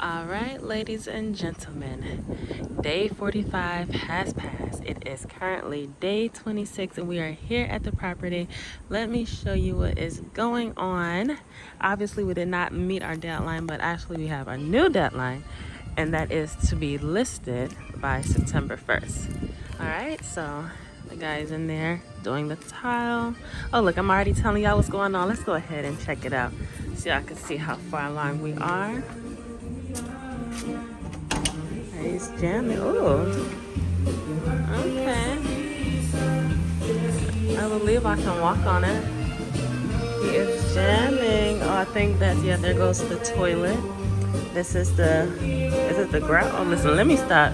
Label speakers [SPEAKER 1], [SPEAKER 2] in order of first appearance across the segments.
[SPEAKER 1] All right, ladies and gentlemen, day 45 has passed. It is currently day 26 and we are here at the property. Let me show you what is going on. Obviously, we did not meet our deadline, but actually we have a new deadline, and that is to be listed by September 1st. All right, so the guy's in there doing the tile. Oh, look, I'm already telling y'all what's going on. Let's go ahead and check it out so y'all can see how far along we are. He's jamming. Ooh. Okay. I believe I can walk on it. He is jamming. Oh, I think that's, yeah, there goes the toilet. This is it the grout? Oh, listen, let me stop.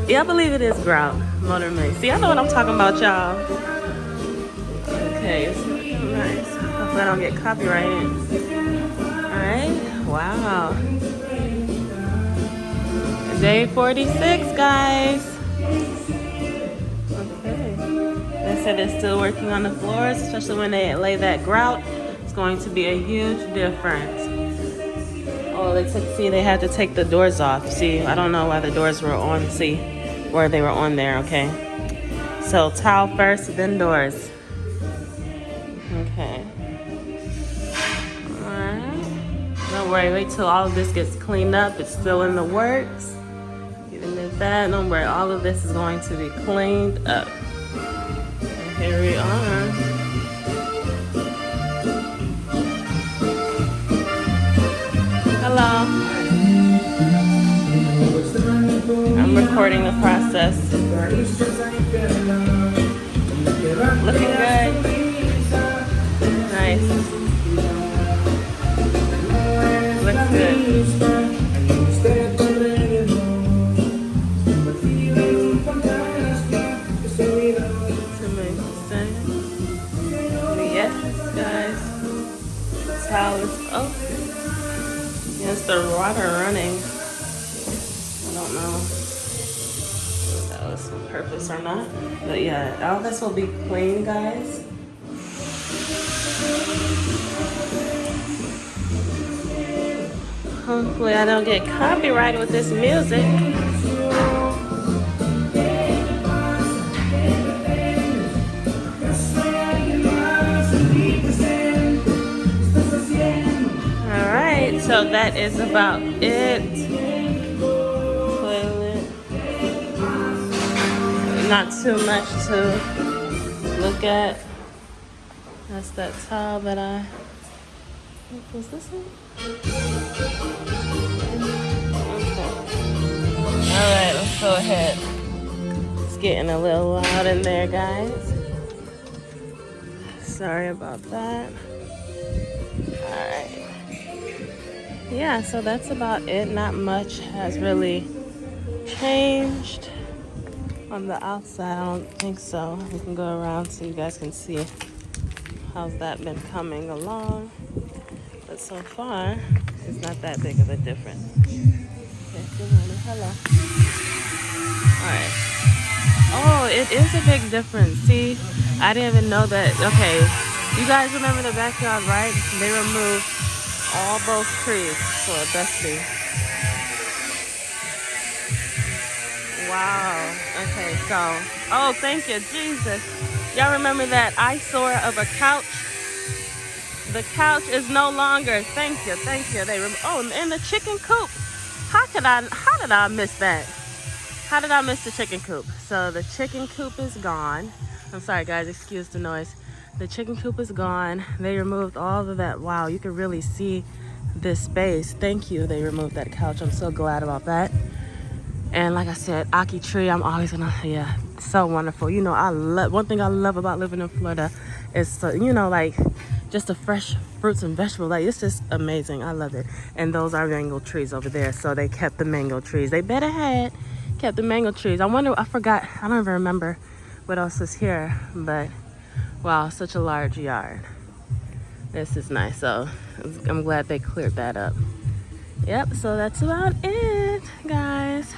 [SPEAKER 1] Yeah, I believe it is grout. Motor Mix. See, I know what I'm talking about, y'all. Okay, it's nice. Hopefully I don't get copyrighted. Alright. Wow. Day 46, guys. Okay. They said they're still working on the floors, especially when they lay that grout. It's going to be a huge difference. Oh, they had to take the doors off. See, I don't know why the doors were on. See, where they were on there, okay? So tile first, then doors. Okay. Alright. Don't worry, wait till all of this gets cleaned up. It's still in the works. That, don't worry, all of this is going to be cleaned up. And here we are. Hello. I'm recording the process. Looking good. Nice. Looks good. Oh, yes, the water running. I don't know if that was on purpose or not, but yeah, all this will be clean, guys. Hopefully I don't get copyrighted with this music. So that is about it. Toilet. Not too much to look at. That's that towel that was this it? Okay. Alright, let's go ahead. It's getting a little loud in there, guys. Sorry about that. Alright. Yeah, so that's about it. Not much has really changed on the outside. I don't think so. We can go around so you guys can see how's that been coming along. But so far, it's not that big of a difference. Okay, good morning. Hello. Alright. Oh, it is a big difference. See, I didn't even know that. Okay, you guys remember the backyard, right? They removed all those trees. So let's see. Wow. Okay, so, oh, thank you, Jesus. Y'all remember that eyesore of a couch? The couch is no longer. Thank you, thank you. Oh, and the chicken coop. How did I miss that? How did I miss the chicken coop? So the chicken coop is gone. I'm sorry, guys. Excuse the noise. The chicken coop is gone. They removed all of that. Wow, you can really see this space. Thank you. They removed that couch. I'm so glad about that. And like I said, Aki tree, I'm always gonna, yeah, so wonderful. You know, one thing I love about living in Florida is, you know, like just the fresh fruits and vegetables. Like, it's just amazing. I love it. And those are mango trees over there. So they kept the mango trees. They better had kept the mango trees. I wonder, I forgot, I don't even remember what else is here, but wow, such a large yard. This is nice. So I'm glad they cleared that up. Yep, so that's about it, guys.